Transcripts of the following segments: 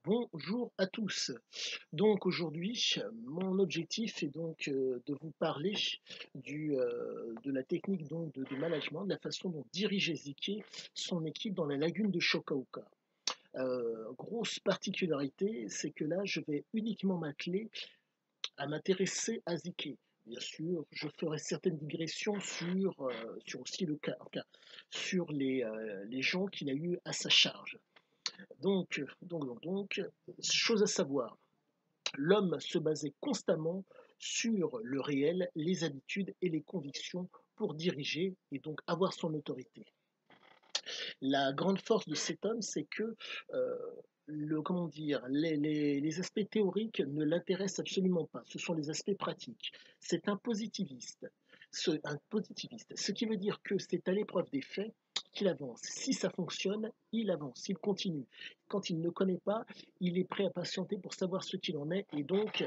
Bonjour à tous. Donc aujourd'hui, mon objectif est donc de vous parler de la technique donc de management, de la façon dont diriger Ziké son équipe dans la lagune de Shokoka. Grosse particularité, c'est que là, je vais uniquement m'atteler à m'intéresser à Ziké. Bien sûr, je ferai certaines digressions sur aussi le cas, enfin, sur les gens qu'il a eu à sa charge. Donc, chose à savoir, l'homme se basait constamment sur le réel, les habitudes et les convictions pour diriger et donc avoir son autorité. La grande force de cet homme, c'est que euh, comment dire, les aspects théoriques ne l'intéressent absolument pas. Ce sont les aspects pratiques. C'est un positiviste. Ce qui veut dire que c'est à l'épreuve des faits qu'il avance. Si ça fonctionne, il avance, il continue. Quand il ne connaît pas, il est prêt à patienter pour savoir ce qu'il en est et donc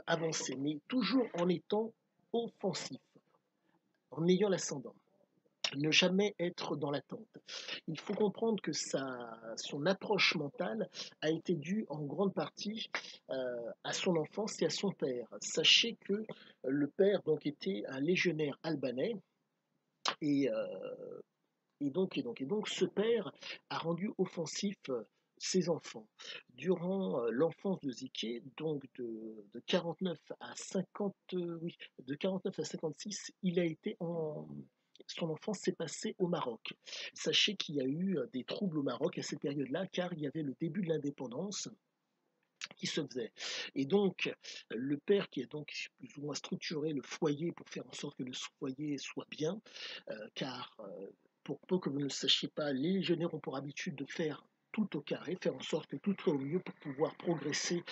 avancer, mais toujours en étant offensif, en ayant l'ascendant, ne jamais être dans l'attente. Il faut comprendre que son approche mentale a été due en grande partie à son enfance et à son père. Sachez que le père donc était un légionnaire albanais et, et donc ce père a rendu offensif ses enfants. Durant l'enfance de Ziké, donc de 49 à 50, oui, de 49 à 56, son enfance s'est passée au Maroc. Sachez qu'il y a eu des troubles au Maroc à cette période-là, car il y avait le début de l'indépendance qui se faisait. Et donc, le père qui a donc plus ou moins structuré le foyer pour faire en sorte que le foyer soit bien, car pour peu que vous ne le sachiez pas, les légionnaires ont pour habitude de faire tout au carré, faire en sorte que tout soit au mieux pour pouvoir progresser,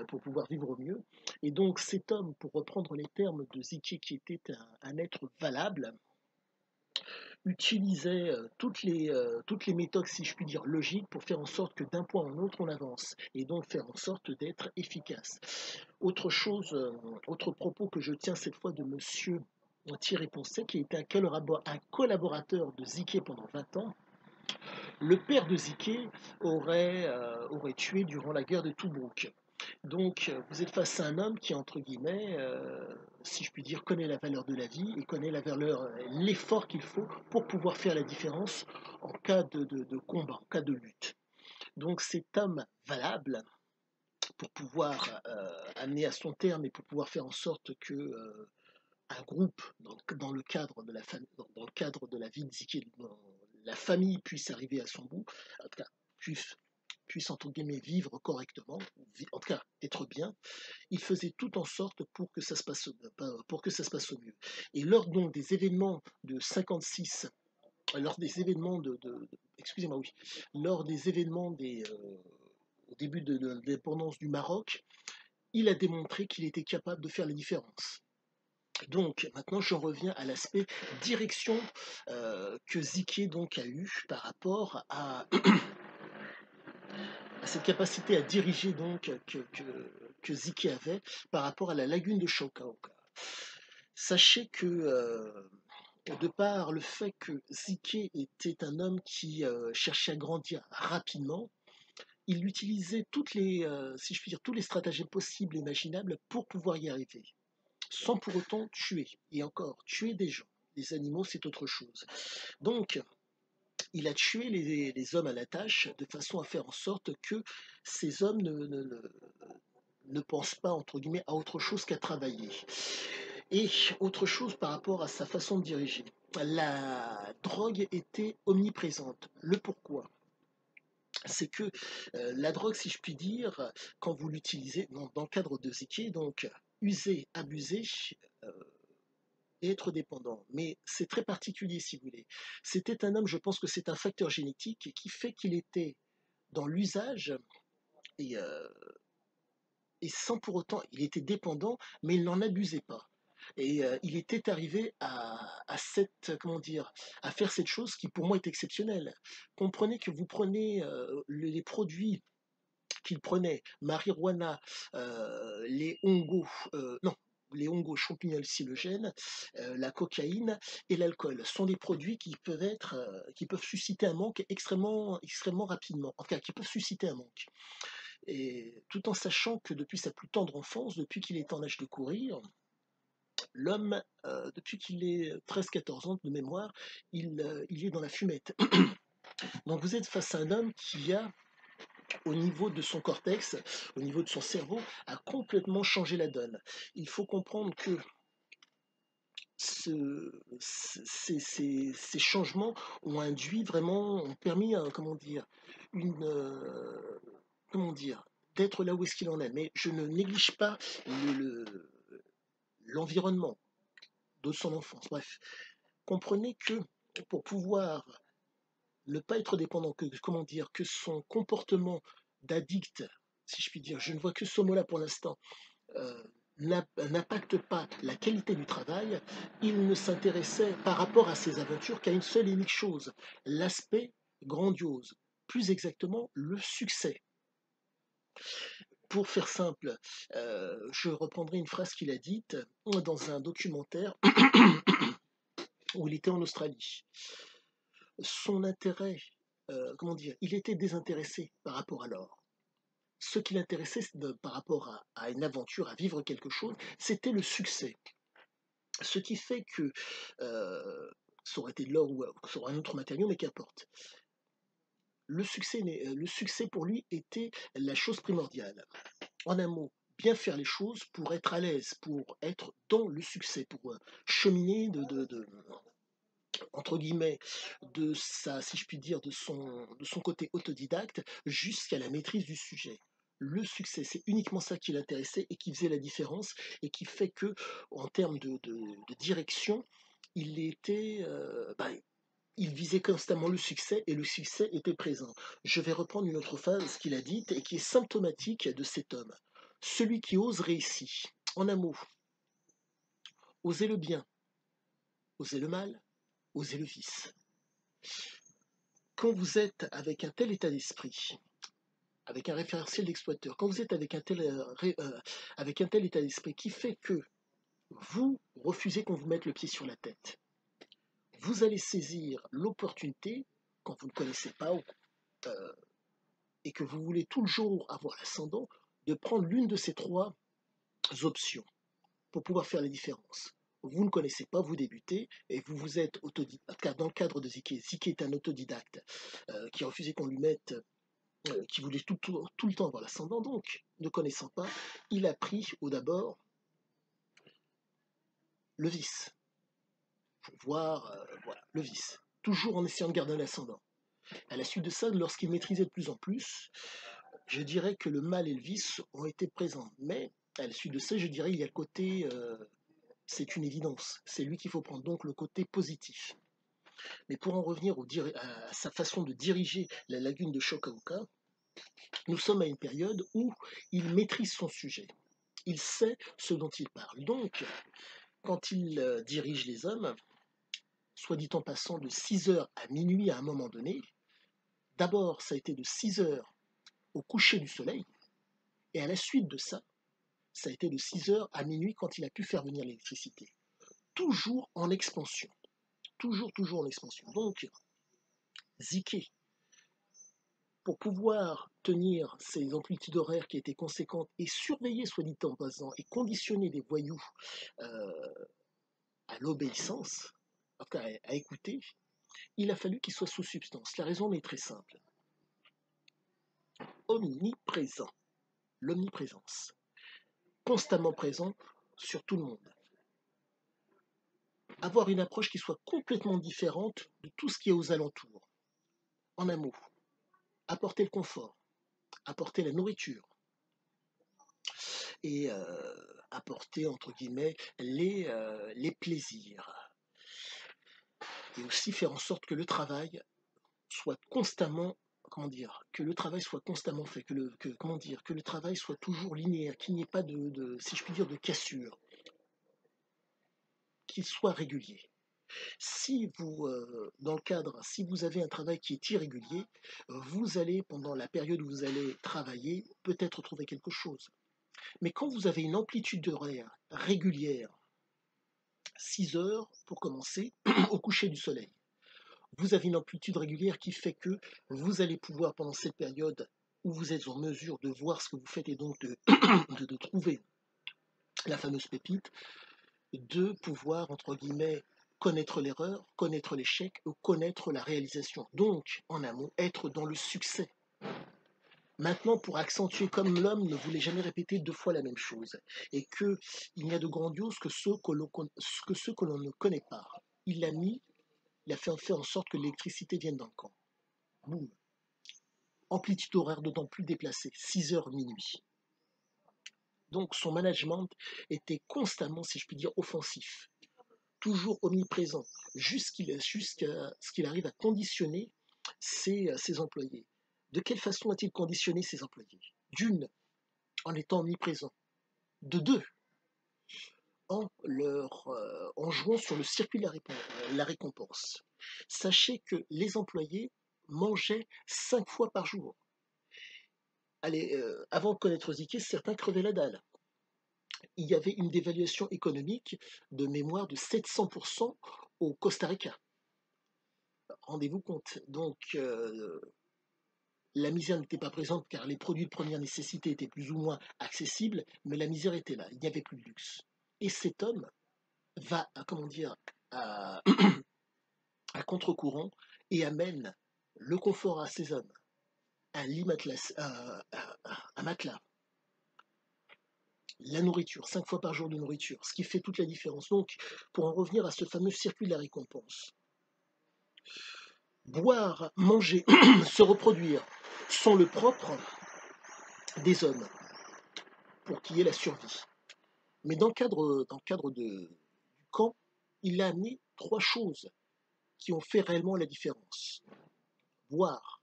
pour pouvoir vivre au mieux. Et donc cet homme, pour reprendre les termes de Ziki, qui était un être valable, utilisait toutes les méthodes, si je puis dire, logiques pour faire en sorte que d'un point en autre, on avance et donc faire en sorte d'être efficace. Autre chose, autre propos que je tiens cette fois de monsieur Thierry Poncet, qui était un collaborateur de Ziké pendant 20 ans. Le père de Ziké aurait tué durant la guerre de Toubrouk. Donc, vous êtes face à un homme qui, entre guillemets, si je puis dire, connaît la valeur de la vie et connaît la valeur, l'effort qu'il faut pour pouvoir faire la différence en cas de combat, en cas de lutte. Donc, cet homme valable, pour pouvoir amener à son terme et pour pouvoir faire en sorte que un groupe, dans le cadre de la famille, dans le cadre de la vie de Ziki, la famille puisse arriver à son bout, en tout cas, puisse entre guillemets vivre correctement, en tout cas être bien, il faisait tout en sorte pour que ça se passe au mieux. Et lors donc des événements de 56, lors des événements excusez-moi, oui, lors des événements au début de l'indépendance du Maroc, il a démontré qu'il était capable de faire la différence. Donc maintenant j'en reviens à l'aspect direction que Ziké donc a eu par rapport à cette capacité à diriger donc que Ziké avait par rapport à la lagune de Shokaoka. Sachez que de par le fait que Ziké était un homme qui cherchait à grandir rapidement, il utilisait si je puis dire, tous les stratagèmes possibles et imaginables pour pouvoir y arriver, sans pour autant tuer. Et encore, tuer des gens. Les animaux, c'est autre chose. Donc, il a tué les hommes à la tâche de façon à faire en sorte que ces hommes ne pensent pas, entre guillemets, à autre chose qu'à travailler. Et autre chose par rapport à sa façon de diriger. La drogue était omniprésente. Le pourquoi? C'est que la drogue, si je puis dire, quand vous l'utilisez dans le cadre de Ziki, donc user, abuser, euh, et être dépendant. Mais c'est très particulier, si vous voulez. C'était un homme, je pense que c'est un facteur génétique qui fait qu'il était dans l'usage et, euh, et sans pour autant, il était dépendant, mais il n'en abusait pas. Et il était arrivé comment dire, à faire cette chose qui pour moi est exceptionnelle. Comprenez que vous prenez les produits qu'il prenait, marijuana, les hongos, non, les hongos-champignons hallucinogènes, la cocaïne et l'alcool sont des produits qui peuvent susciter un manque extrêmement rapidement, en tout cas qui peuvent susciter un manque. Et tout en sachant que depuis sa plus tendre enfance, depuis qu'il est en âge de courir, l'homme, depuis qu'il est 13-14 ans de mémoire, il est dans la fumette. Donc vous êtes face à un homme qui a, au niveau de son cortex, au niveau de son cerveau, a complètement changé la donne. Il faut comprendre que ces changements ont induit vraiment, ont permis, comment dire, une, comment dire, d'être là où est-ce qu'il en est. Mais je ne néglige pas l'environnement de son enfance. Bref, comprenez que pour pouvoir ne pas être dépendant, que, comment dire, que son comportement d'addict, si je puis dire, je ne vois que ce mot-là pour l'instant, euh, n'impacte pas la qualité du travail, il ne s'intéressait par rapport à ses aventures qu'à une seule et unique chose, l'aspect grandiose, plus exactement le succès. Pour faire simple, je reprendrai une phrase qu'il a dite dans un documentaire où il était en Australie. Son intérêt, comment dire, il était désintéressé par rapport à l'or. Ce qui l'intéressait par rapport à une aventure, à vivre quelque chose, c'était le succès. Ce qui fait que ça aurait été de l'or ou ça aurait un autre matériau, mais qu'importe. Le succès pour lui était la chose primordiale. En un mot, bien faire les choses pour être à l'aise, pour être dans le succès, pour cheminer entre guillemets, de sa, si je puis dire, de son côté autodidacte jusqu'à la maîtrise du sujet. Le succès, c'est uniquement ça qui l'intéressait et qui faisait la différence et qui fait que, en termes de direction, il était, il visait constamment le succès et le succès était présent. Je vais reprendre une autre phrase qu'il a dite et qui est symptomatique de cet homme. Celui qui ose réussit. En un mot, oser le bien, oser le mal, oser le vice. Quand vous êtes avec un tel état d'esprit, avec un référentiel d'exploiteur, quand vous êtes avec un tel état d'esprit qui fait que vous refusez qu'on vous mette le pied sur la tête, vous allez saisir l'opportunité quand vous ne connaissez pas euh, et que vous voulez toujours avoir l'ascendant, de prendre l'une de ces trois options pour pouvoir faire la différence. Vous ne connaissez pas, vous débutez, et vous vous êtes autodidacte. Dans le cadre de Ziké, Ziké est un autodidacte qui a refusé qu'on lui mette, qui voulait tout le temps avoir l'ascendant, donc, ne connaissant pas, il a pris au d'abord le vice, pour voir, voilà, le vice, toujours en essayant de garder l'ascendant. À la suite de ça, lorsqu'il maîtrisait de plus en plus, je dirais que le mal et le vice ont été présents. Mais à la suite de ça, je dirais il y a le côté, c'est une évidence. C'est lui qu'il faut prendre, donc le côté positif. Mais pour en revenir à sa façon de diriger la lagune de Shokaoka, nous sommes à une période où il maîtrise son sujet. Il sait ce dont il parle. Donc, quand il dirige les hommes, soit dit en passant de 6 heures à minuit à un moment donné, d'abord ça a été de 6 heures au coucher du soleil, et à la suite de ça, ça a été de 6 heures à minuit quand il a pu faire venir l'électricité. Toujours en expansion. Toujours en expansion. Donc, Ziké, pour pouvoir tenir ces amplitudes horaires qui étaient conséquentes et surveiller, soit dit en passant, et conditionner des voyous euh, à l'obéissance, enfin à écouter, il a fallu qu'il soit sous substance. La raison est très simple. Omniprésent. L'omniprésence. Constamment présent sur tout le monde. Avoir une approche qui soit complètement différente de tout ce qui est aux alentours. En un mot, apporter le confort, apporter la nourriture et apporter, entre guillemets, les plaisirs. Et aussi faire en sorte que le travail soit constamment, comment dire, que le travail soit constamment fait, comment dire, que le travail soit toujours linéaire, qu'il n'y ait pas si je puis dire, de cassure, qu'il soit régulier. Si vous, dans le cadre, si vous avez un travail qui est irrégulier, vous allez, pendant la période où vous allez travailler, peut-être trouver quelque chose. Mais quand vous avez une amplitude horaire régulière, 6 heures pour commencer, au coucher du soleil, vous avez une amplitude régulière qui fait que vous allez pouvoir, pendant cette période où vous êtes en mesure de voir ce que vous faites et donc de trouver la fameuse pépite, de pouvoir, entre guillemets, connaître l'erreur, connaître l'échec ou connaître la réalisation. Donc, en amont, être dans le succès. Maintenant, pour accentuer comme l'homme ne voulait jamais répéter 2 fois la même chose, et qu'il n'y a de grandiose que ceux que l'on ne connaît pas. Il a fait en sorte que l'électricité vienne dans le camp. Boum. Amplitude horaire d'autant plus déplacée, 6 heures minuit. Donc son management était constamment, si je puis dire, offensif, toujours omniprésent, jusqu'à ce qu'il arrive à conditionner ses employés. De quelle façon a-t-il conditionné ses employés? D'une, en étant omniprésent. De deux, en jouant sur le circuit de la récompense. Sachez que les employés mangeaient 5 fois par jour. Allez, avant de connaître Ziké, certains crevaient la dalle. Il y avait une dévaluation économique de mémoire de 700% au Costa Rica. Rendez-vous compte. Donc, la misère n'était pas présente car les produits de première nécessité étaient plus ou moins accessibles, mais la misère était là. Il n'y avait plus de luxe. Et cet homme va, comment dire, à, à contre-courant et amène le confort à ces hommes. Un lit matelas, un matelas, la nourriture, 5 fois par jour de nourriture, ce qui fait toute la différence. Donc, pour en revenir à ce fameux circuit de la récompense, boire, manger, se reproduire sont le propre des hommes pour qu'il y ait la survie. Mais dans le cadre du camp, il a amené 3 choses qui ont fait réellement la différence. Boire,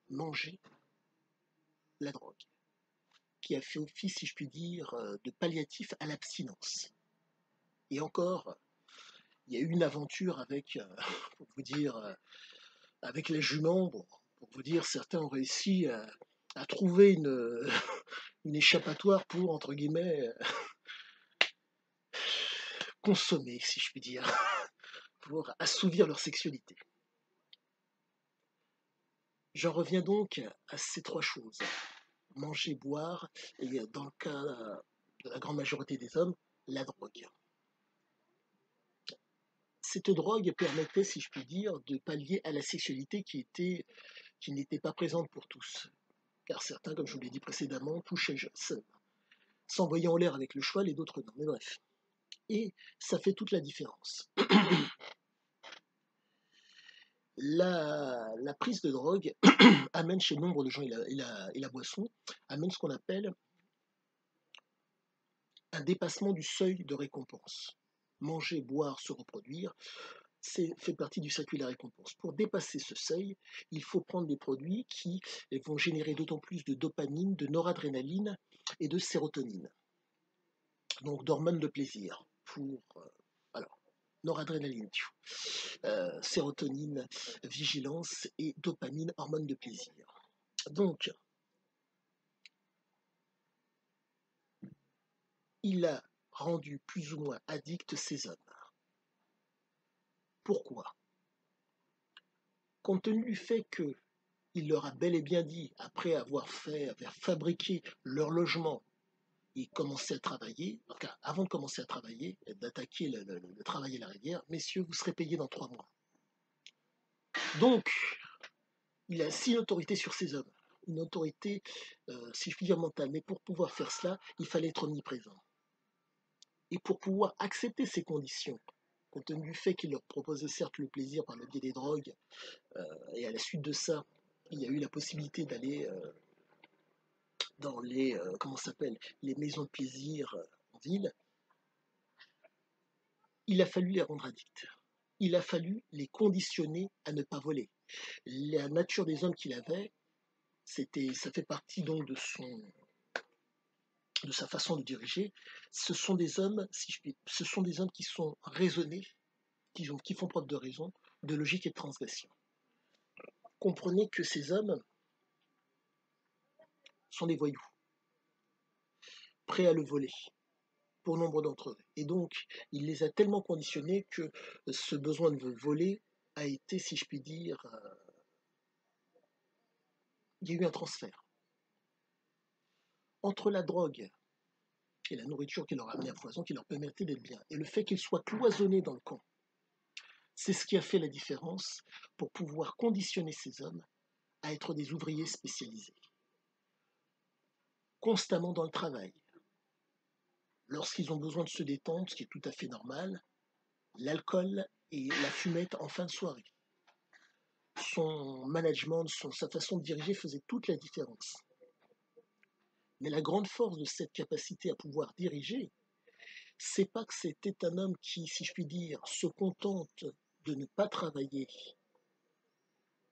manger, la drogue, qui a fait office, si je puis dire, de palliatif à l'abstinence. Et encore, il y a eu une aventure avec, pour vous dire, avec les juments. Bon, pour vous dire, certains ont réussi à trouver une échappatoire pour, entre guillemets, consommer, si je puis dire, pour assouvir leur sexualité. J'en reviens donc à ces 3 choses. Manger, boire, et dans le cas de la grande majorité des hommes, la drogue. Cette drogue permettait, si je puis dire, de pallier à la sexualité qui n'était pas présente pour tous. Car certains, comme je vous l'ai dit précédemment, touchaient seuls, s'envoyaient en l'air avec le cheval et d'autres non. Mais bref. Et ça fait toute la différence. La prise de drogue amène chez nombre de gens, et la boisson, amène ce qu'on appelle un dépassement du seuil de récompense. Manger, boire, se reproduire, fait partie du circuit de la récompense. Pour dépasser ce seuil, il faut prendre des produits qui vont générer d'autant plus de dopamine, de noradrénaline et de sérotonine. Donc d'hormones de plaisir. Alors, noradrénaline, sérotonine, vigilance et dopamine, hormones de plaisir. Donc, il a rendu plus ou moins addicts ces hommes. Pourquoi? Compte tenu du fait qu'il leur a bel et bien dit, après avoir fabriqué leur logement et commencé à travailler, en tout cas avant de commencer à travailler, d'attaquer le travail à la rivière, messieurs, vous serez payés dans 3 mois. Donc, il a ainsi une autorité sur ces hommes, une autorité, si je puis dire, mentale. Mais pour pouvoir faire cela, il fallait être omniprésent. Et pour pouvoir accepter ces conditions, compte tenu du fait qu'il leur proposait certes le plaisir par le biais des drogues, et à la suite de ça, il y a eu la possibilité d'aller dans les maisons de plaisir en ville, il a fallu les rendre addicts. Il a fallu les conditionner à ne pas voler. La nature des hommes qu'il avait, ça fait partie donc de sa façon de diriger. Ce sont des hommes, ce sont des hommes qui sont raisonnés, qui font preuve de raison, de logique et de transgression. Comprenez que ces hommes sont des voyous. prêts à le voler, pour nombre d'entre eux. Et donc, il les a tellement conditionnés que ce besoin de voler a été, si je puis dire, il y a eu un transfert. Entre la drogue et la nourriture qui leur amenait à foison, qui leur permettait d'être bien, et le fait qu'ils soient cloisonnés dans le camp, c'est ce qui a fait la différence pour pouvoir conditionner ces hommes à être des ouvriers spécialisés, constamment dans le travail. Lorsqu'ils ont besoin de se détendre, ce qui est tout à fait normal, l'alcool et la fumette en fin de soirée. Son management, sa façon de diriger faisait toute la différence. Mais la grande force de cette capacité à pouvoir diriger, c'est pas que c'était un homme qui, si je puis dire, se contente de ne pas travailler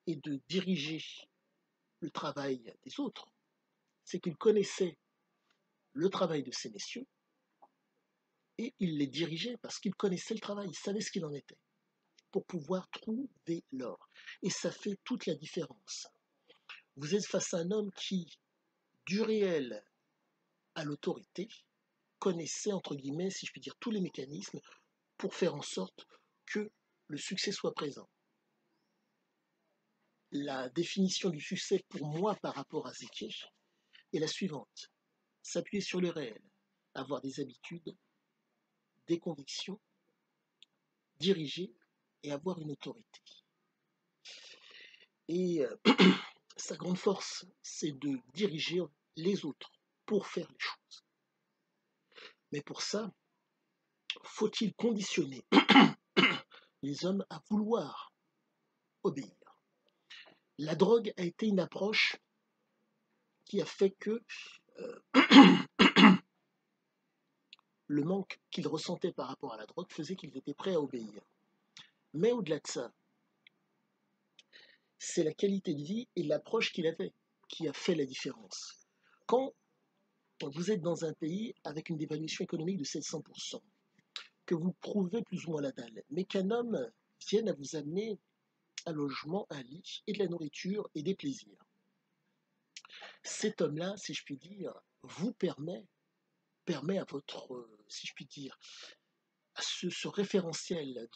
et de diriger le travail des autres, c'est qu'il connaissait le travail de ces messieurs et il les dirigeait parce qu'il connaissait le travail, il savait ce qu'il en était pour pouvoir trouver l'or. Et ça fait toute la différence. Vous êtes face à un homme qui, du réel à l'autorité, connaissait, entre guillemets, si je puis dire, tous les mécanismes pour faire en sorte que le succès soit présent. La définition du succès pour moi par rapport à Zéké est la suivante. S'appuyer sur le réel, avoir des habitudes, des convictions, diriger et avoir une autorité. Et sa grande force, c'est de diriger les autres pour faire les choses. Mais pour ça, faut-il conditionner les hommes à vouloir obéir. La drogue a été une approche qui a fait que le manque qu'ils ressentaient par rapport à la drogue faisait qu'ils étaient prêts à obéir. Mais au-delà de ça, c'est la qualité de vie et l'approche qu'il avait qui a fait la différence. Quand vous êtes dans un pays avec une dévaluation économique de 700%, que vous prouvez plus ou moins la dalle, mais qu'un homme vienne à vous amener un logement, un lit et de la nourriture et des plaisirs, cet homme-là, si je puis dire, vous permet à votre, si je puis dire, à ce référentiel,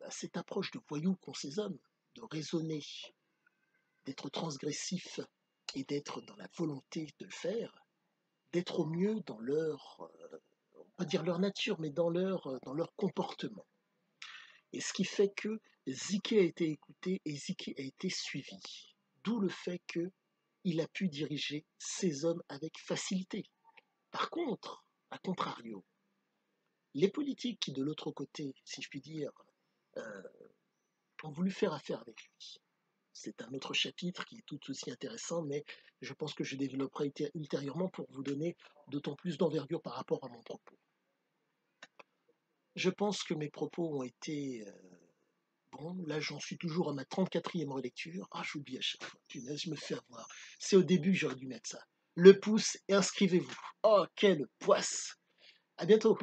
à cette approche de voyou qu'ont ces hommes, de raisonner, d'être transgressif et d'être dans la volonté de le faire, d'être au mieux dans leur, on va dire leur nature, mais dans leur comportement. Et ce qui fait que Zéké a été écouté et Zéké a été suivi. D'où le fait qu'il a pu diriger ces hommes avec facilité. Par contre, à contrario, les politiques qui, de l'autre côté, si je puis dire, euh, ont voulu faire affaire avec lui. C'est un autre chapitre qui est tout aussi intéressant, mais je pense que je développerai ultérieurement pour vous donner d'autant plus d'envergure par rapport à mon propos. Je pense que mes propos ont été bons. Là, j'en suis toujours à ma 34e relecture. Ah, j'oublie à chaque fois. Punaise, je me fais avoir. C'est au début que j'aurais dû mettre ça. Le pouce et inscrivez-vous. Oh, quelle poisse! À bientôt!